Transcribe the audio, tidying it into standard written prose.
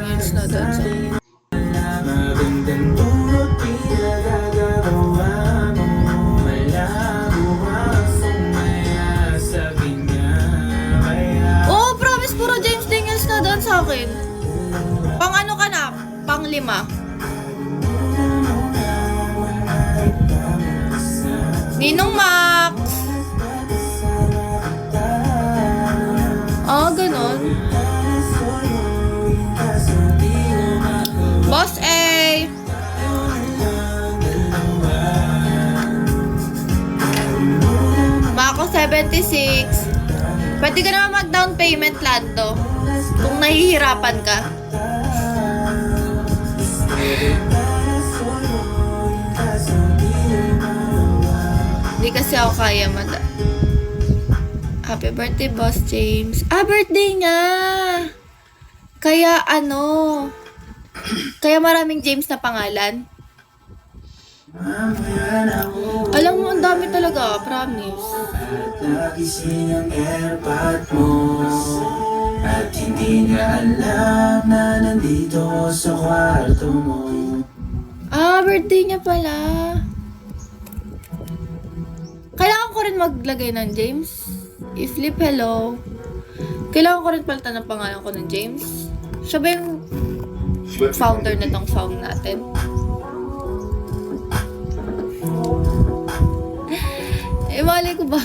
tingins na doon sa... Magandang tulog pinagagawa mo. Malabo ang maya sabi niya. Oh, promise, puro James Daniels na doon sa akin. Pang ano ka na? Pang 5. Ninong Max. Ah, ganon. Boss A. Mako 76. Pwede ka naman mag-down payment, Lando. Kung nahihirapan ka. Hindi kasi ako kaya Happy birthday, Boss James. Ah, birthday nga! Kaya kaya maraming James na pangalan. Alam mo, ang dami talaga, promise. Nagising ang airpod mo at hindi niya alam na nandito sa kwarto mo. Ah, birthday niya pala. Kailangan ko rin maglagay ng James. I-flip hello. Kailangan ko rin palitan ng pangalan ko ng James. Siya ba yung founder na tong song natin? Mali ko ba?